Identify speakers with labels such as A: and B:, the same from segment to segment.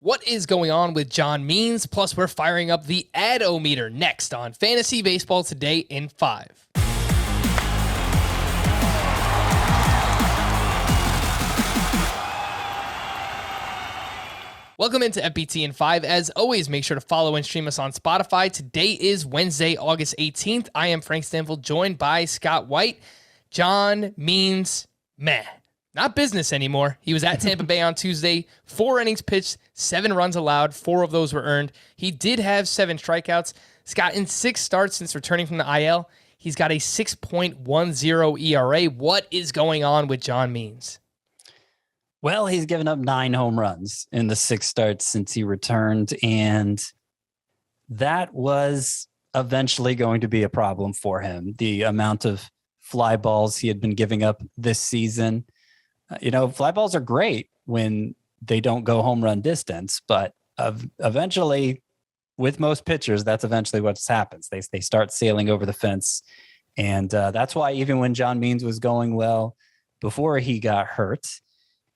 A: What is going on with John Means? Plus, we're firing up the ad-o-meter next on Fantasy Baseball Today in 5. Welcome into FBT in 5. As always, make sure to follow and stream us on Spotify. Today is Wednesday, August 18th. I am Frank Schwindel, joined by Scott White. John Means, meh. Not business anymore. He was at Tampa Bay on Tuesday, 4 innings pitched, 7 runs allowed, 4 of those were earned. He did have 7 strikeouts. Scott, in 6 starts since returning from the IL, he's got a 6.10 ERA. What is going on with John Means?
B: Well, he's given up 9 home runs in the 6 starts since he returned, and that was eventually going to be a problem for him. The amount of fly balls he had been giving up this season. Fly balls are great when they don't go home run distance, but eventually, with most pitchers, that's eventually what happens. They start sailing over the fence, and that's why even when John Means was going well before he got hurt,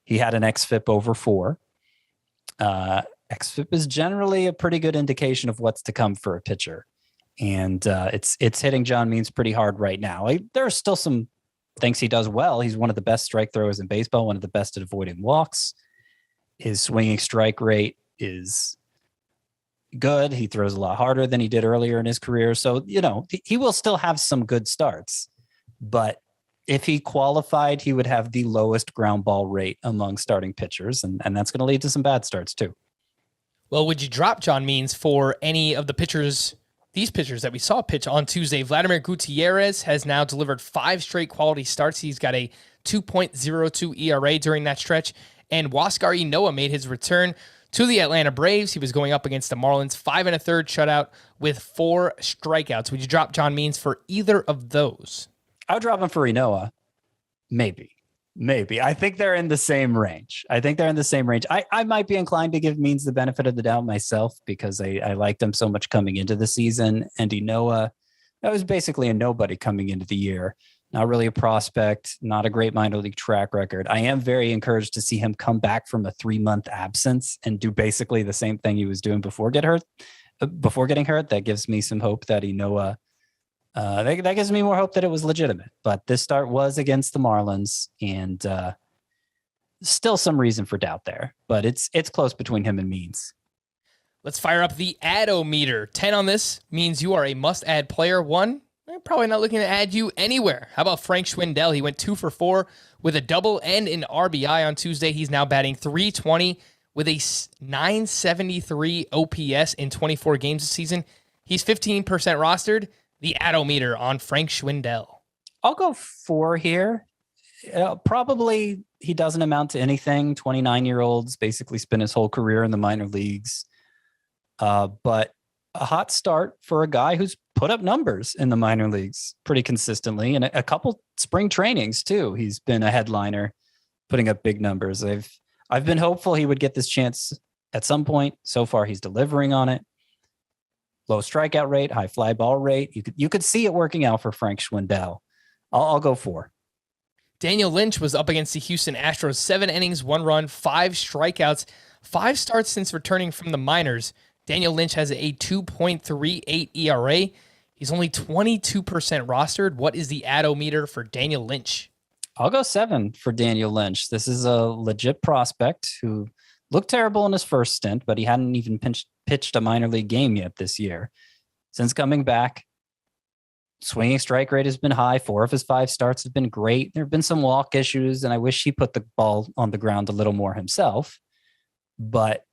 B: he had an xFIP over 4. xFIP is generally a pretty good indication of what's to come for a pitcher, and it's hitting John Means pretty hard right now. There are still some things he does well. He's one of the best strike throwers in baseball, one of the best at avoiding walks. His swinging strike rate is good. He throws a lot harder than he did earlier in his career. So, he will still have some good starts. But if he qualified, he would have the lowest ground ball rate among starting pitchers. And that's going to lead to some bad starts too.
A: Well, would you drop John Means for any of the these pitchers that we saw pitch on Tuesday? Vladimir Gutierrez has now delivered 5 straight quality starts. He's got a 2.02 ERA during that stretch. And Huascar Ynoa made his return to the Atlanta Braves. He was going up against the Marlins, 5 1/3 shutout with 4 strikeouts. Would you drop John Means for either of those?
B: I would drop him for Ynoa. Maybe. I think they're in the same range. I might be inclined to give Means the benefit of the doubt myself because I liked him so much coming into the season. And Ynoa, that was basically a nobody coming into the year. Not really a prospect, not a great minor league track record. I am very encouraged to see him come back from a 3-month absence and do basically the same thing he was doing before getting hurt. That gives me some hope that Ynoa, that gives me more hope that it was legitimate. But this start was against the Marlins, and still some reason for doubt there. But it's close between him and Means.
A: Let's fire up the ad-o-meter. 10 on this means you are a must-add player. 1, they're probably not looking to add you anywhere. How about Frank Schwindel? He went 2 for 4 with a double and an RBI on Tuesday. He's now batting .320 with a .973 OPS in 24 games this season. He's 15% rostered. The ad-o-meter on Frank Schwindel.
B: I'll go 4 here. Probably he doesn't amount to anything. 29-year-olds basically spent his whole career in the minor leagues. But a hot start for a guy who's put up numbers in the minor leagues pretty consistently, and a couple spring trainings too. He's been a headliner, putting up big numbers. I've been hopeful he would get this chance at some point. So far, he's delivering on it. Low strikeout rate, high fly ball rate. You could see it working out for Frank Schwindel. I'll go 4.
A: Daniel Lynch was up against the Houston Astros. 7 innings, 1 run, 5 strikeouts, 5 starts since returning from the minors. Daniel Lynch has a 2.38 ERA. He's only 22% rostered. What is the ad-o-meter for Daniel Lynch?
B: I'll go 7 for Daniel Lynch. This is a legit prospect who looked terrible in his first stint, but he hadn't even pitched a minor league game yet this year. Since coming back, swinging strike rate has been high. 4 of his 5 starts have been great. There have been some walk issues, and I wish he put the ball on the ground a little more himself. But,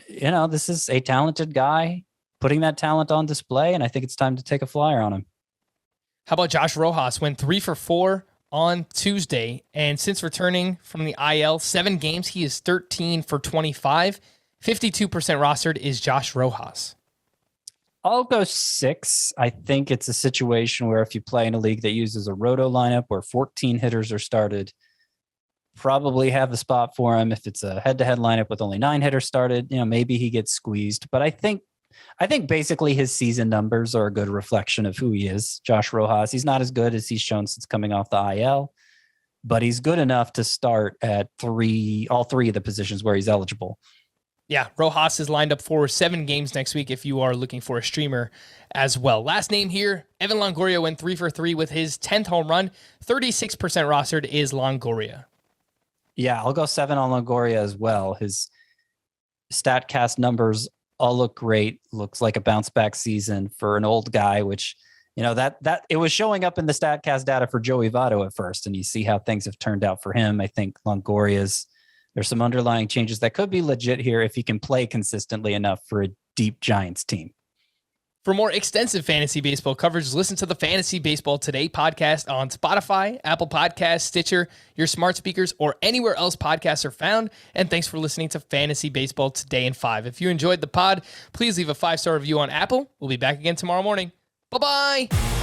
B: this is a talented guy putting that talent on display, and I think it's time to take a flyer on him.
A: How about Josh Rojas? Went 3 for 4 on Tuesday, and since returning from the IL, 7 games, he is 13 for 25. 52% rostered is Josh Rojas.
B: I'll go 6. I think it's a situation where if you play in a league that uses a roto lineup where 14 hitters are started, probably have the spot for him. If it's a head-to-head lineup with only 9 hitters started, maybe he gets squeezed. But I think basically his season numbers are a good reflection of who he is. Josh Rojas, he's not as good as he's shown since coming off the IL, but he's good enough to start at all three of the positions where he's eligible.
A: Yeah, Rojas is lined up for 7 games next week if you are looking for a streamer as well. Last name here, Evan Longoria went 3 for 3 with his 10th home run. 36% rostered is Longoria.
B: Yeah, I'll go 7 on Longoria as well. His StatCast numbers all look great. Looks like a bounce back season for an old guy, which, that it was showing up in the StatCast data for Joey Votto at first, and you see how things have turned out for him. I think there's some underlying changes that could be legit here if he can play consistently enough for a deep Giants team.
A: For more extensive fantasy baseball coverage, listen to the Fantasy Baseball Today podcast on Spotify, Apple Podcasts, Stitcher, your smart speakers, or anywhere else podcasts are found. And thanks for listening to Fantasy Baseball Today in 5. If you enjoyed the pod, please leave a 5-star review on Apple. We'll be back again tomorrow morning. Bye-bye.